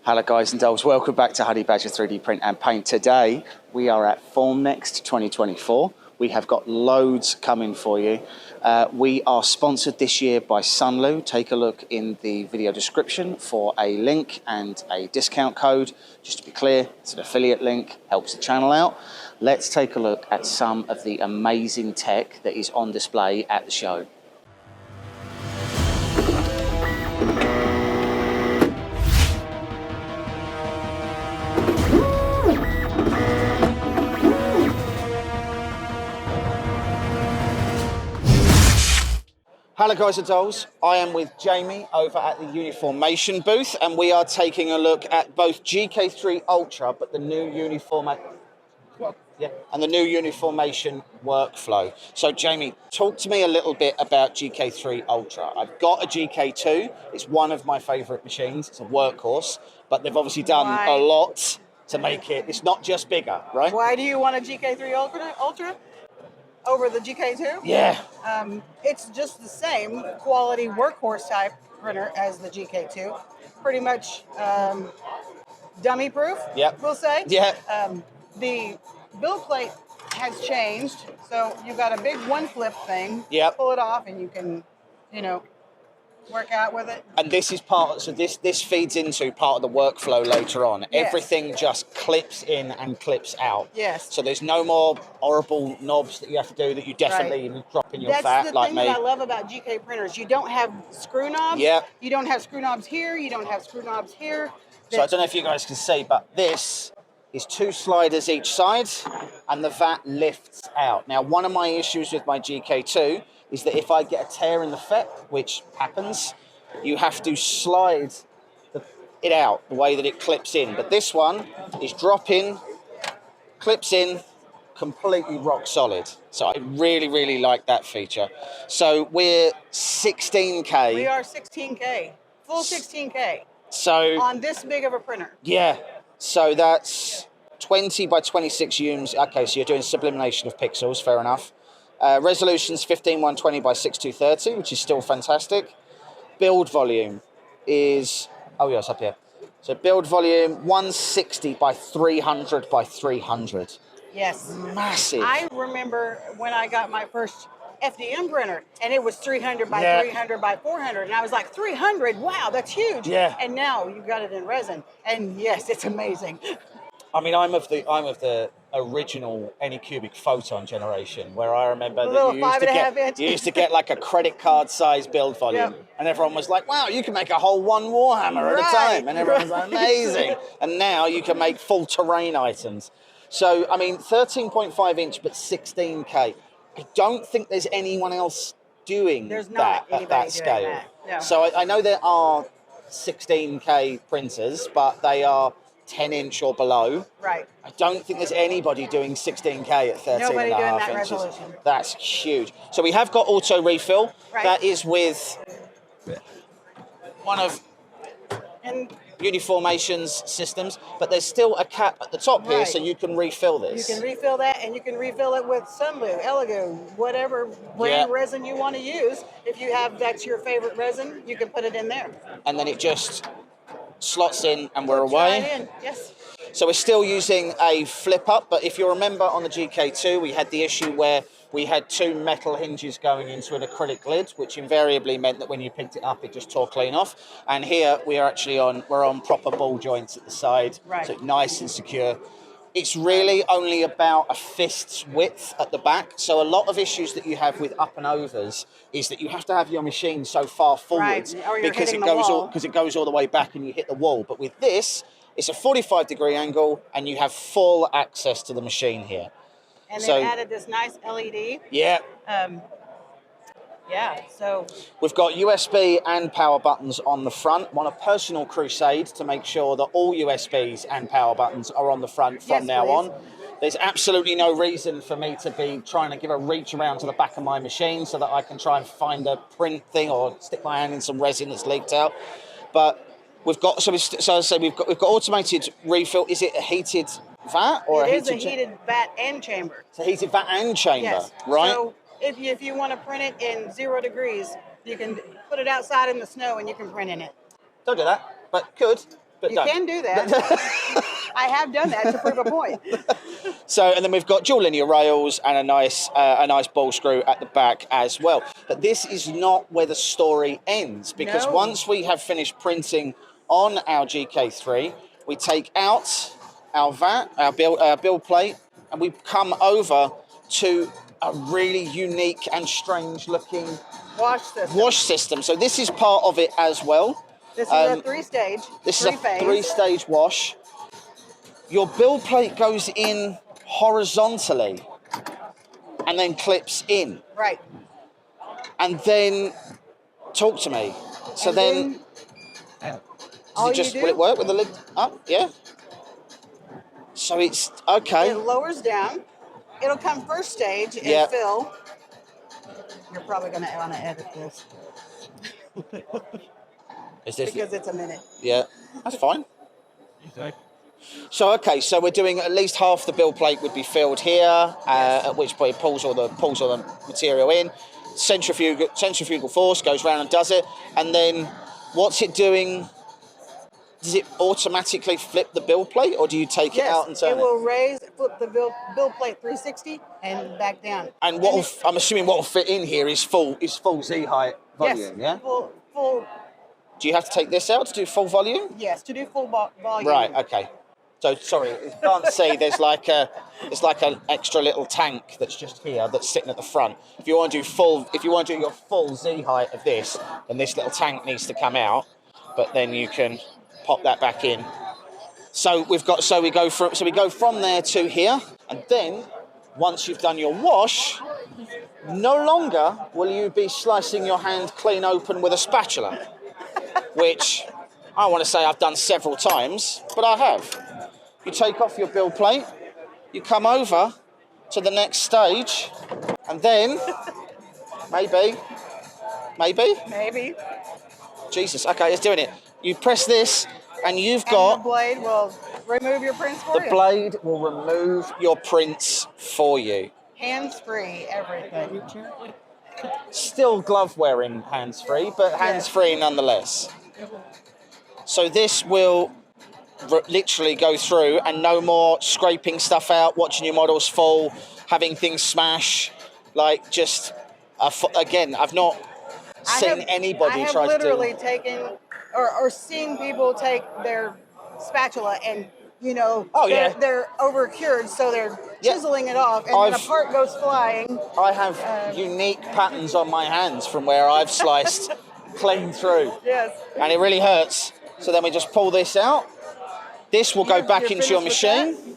Hello guys and dolls, welcome back to Honey Badger 3D Print and Paint. Today we are at Formnext 2024. We have got loads coming for you. We are sponsored this year by Sunlu. Take a look in the video description for a link and a discount code. Just to be clear, it's an affiliate link, helps the channel out. Let's take a look at some of the amazing tech that is on display at the show. Hello guys and dolls, I am with Jamie over at the Uniformation booth and we are taking a look at both GK3 Ultra but the new Uniformation workflow. So Jamie, talk to me a little bit about GK3 Ultra. I've got a GK2, it's one of my favourite machines, it's a workhorse, but they've obviously done a lot to make it, it's not just bigger, right? Why do you want a GK3 Ultra? Over the GK2? Yeah. It's just the same quality workhorse type printer as the GK2. Pretty much dummy proof, we'll say. Yeah. The build plate has changed, so you've got a big one flip thing. Yep. Pull it off and you can, work out with it. And this is this feeds into part of the workflow later on. Yes. Everything just clips in and clips out. Yes. So there's no more horrible knobs that you have to do that you definitely drop in your fat like me. That's the thing that I love about GK printers. You don't have screw knobs. Yep. You don't have screw knobs here. You don't have screw knobs here. So I don't know if you guys can see, but this is two sliders each side and the vat lifts out. Now, one of my issues with my GK2 is that if I get a tear in the FET, which happens, you have to slide it out the way that it clips in. But this one is drop in, clips in, completely rock solid. So I really, really like that feature. So we're 16K. We are 16K, full 16K. So on this big of a printer. Yeah. So that's 20 by 26 units. Okay, so you're doing sublimation of pixels, fair enough. Resolution's 15120 by 6230, which is still fantastic. Build volume is, it's up here. So build volume 160 by 300 by 300. Yes. Massive. I remember when I got my first FDM printer and it was 300 by 300 by 400 and I was like, 300, wow, that's huge. Yeah. And now you've got it in resin and yes, it's amazing. I mean, I'm of the original Anycubic photon generation, where I remember that you used to get like a credit card size build volume, and everyone was like, "Wow, you can make a whole one Warhammer at a time," and everyone was like, "Amazing!" And now you can make full terrain items. So, I mean, 13.5 inch, but 16K. I don't think there's anyone else doing that at that scale. No. So I know there are 16K printers, but they are 10 inch or below. Right. I don't think there's anybody doing 16K at 13 Nobody and a doing half that inches. resolution. That's huge. So we have got auto refill. Right. That is with one of Uniformation's systems, but there's still a cap at the top here, so you can refill this. You can refill that, and you can refill it with Sunlu, Elegoo, whatever brand resin you want to use. If you have that's your favorite resin, you can put it in there. And then it just slots in and we're away. Yes. So we're still using a flip up, but if you remember on the GK2, we had the issue where we had two metal hinges going into an acrylic lid, which invariably meant that when you picked it up, it just tore clean off. And here we are actually we're on proper ball joints at the side, so it's nice and secure. It's really only about a fist's width at the back. So a lot of issues that you have with up and overs is that you have to have your machine so far forwards because it goes all the way back and you hit the wall. But with this, it's a 45-degree angle and you have full access to the machine here. And they've added this nice LED. Yeah. So we've got USB and power buttons on the front. I'm on a personal crusade to make sure that all USBs and power buttons are on the front from now on. There's absolutely no reason for me to be trying to give a reach around to the back of my machine so that I can try and find a print thing or stick my hand in some resin that's leaked out. But we've got we've got automated refill. Is it a heated vat or it is a heated vat and chamber? It's a heated vat and chamber, yes. right? So if you want to print it in 0 degrees, you can put it outside in the snow and you can print in it. Don't do that, but could. But you can do that. I have done that to prove a point. So, and then we've got dual linear rails and a nice ball screw at the back as well. But this is not where the story ends, because No. once we have finished printing on our GK3, we take out our VAT, our build plate, and we come over to a really unique and strange looking Wash system. So this is part of it as well. This is a three-stage. This is a three-stage wash. Your build plate goes in horizontally and then clips in. Right. And then, talk to me. So and then all does it just, you do, will it work with the lid up? Yeah. So it's, okay. it lowers down. It'll come first stage and fill. You're probably going to want to edit this. Is this because it's a minute. Yeah, that's fine. So okay, so we're doing at least half the build plate would be filled here, at which point it pulls all the material in. Centrifugal force goes round and does it, and then what's it doing? Does it automatically flip the build plate, or do you take it out and turn it? It will flip the build plate 360 and back down. And I'm assuming what will fit in here is full Z height volume, yeah? Full. Do you have to take this out to do full volume? Yes, to do full volume. Right. Okay. So sorry, you can't see. There's like an extra little tank that's just here that's sitting at the front. If you want to do your full Z height of this, then this little tank needs to come out. But then you can pop that back in. So we go from there to here, and then once you've done your wash, no longer will you be slicing your hand clean open with a spatula, which I want to say I've done several times, but I have. You take off your build plate, you come over to the next stage, and then maybe. Jesus, okay, it's doing it. You press this, and you've got... the blade will remove your prints for you. The blade will remove your prints for you. Hands-free, everything. Still glove-wearing hands-free, but hands-free nonetheless. So this will literally go through, and no more scraping stuff out, watching your models fall, having things smash. Like, just... again, I've not seen anybody try to do... I have literally taken... Or seen people take their spatula and, they're over-cured, so they're chiseling it off, and then a part goes flying. I have unique patterns on my hands from where I've sliced clean through. Yes. And it really hurts. So then we just pull this out. This will go back into your machine.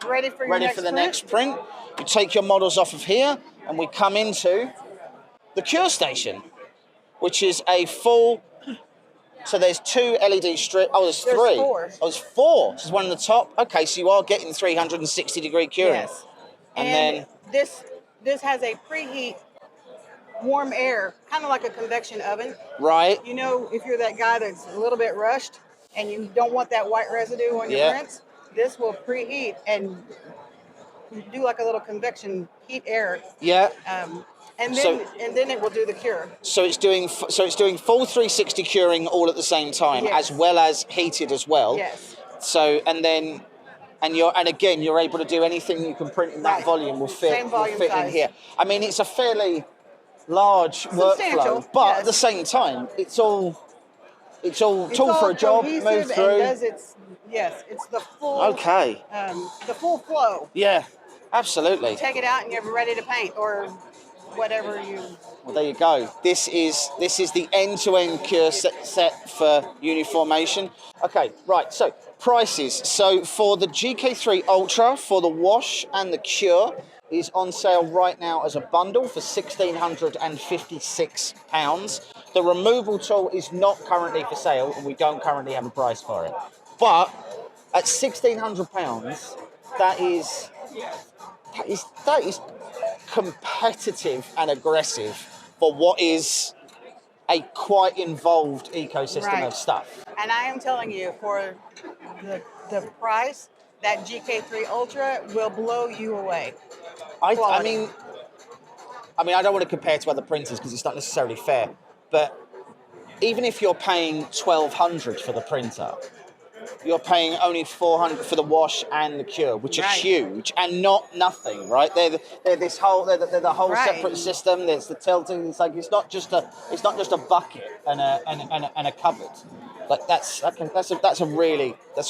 Ready for the next print. You take your models off of here, and we come into the cure station, which is a full... So there's 2 LED strips. Oh, there's 3. Four. Oh, there's 4. There's one on the top. Okay, so you are getting 360-degree curing. Yes. And then this has a preheat warm air, kind of like a convection oven. Right. If you're that guy that's a little bit rushed and you don't want that white residue on your prints, this will preheat and do like a little convection heat air. Yeah. And then it will do the cure. So it's doing full 360 curing all at the same time, as well as heated as well. Yes. So you're able to do anything you can print in that volume will fit in here. I mean, it's a fairly large workflow, but at the same time, it's all tool for a job, move through. It's the full the full flow. Yeah, absolutely. You take it out and you're ready to paint or whatever you... Well, there you go. This is the end-to-end cure set for Uniformation. Okay, right, so prices. So for the GK3 Ultra, for the wash and the cure, is on sale right now as a bundle for £1,656. The removal tool is not currently for sale, and we don't currently have a price for it. But at £1,600, that is competitive and aggressive for what is a quite involved ecosystem of stuff. And I am telling you, for the price, that GK3 Ultra will blow you away. I mean, I don't want to compare to other printers because it's not necessarily fair, but even if you're paying $1,200 for the printer, you're paying only $400 for the wash and the cure, which is huge and not nothing, right? They're the whole separate system. There's the tilting. It's like it's not just a bucket and a cupboard. Like that's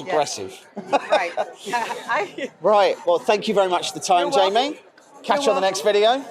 aggressive. Right. Right. Well, thank you very much for the time, Jamie. Catch you on the next video.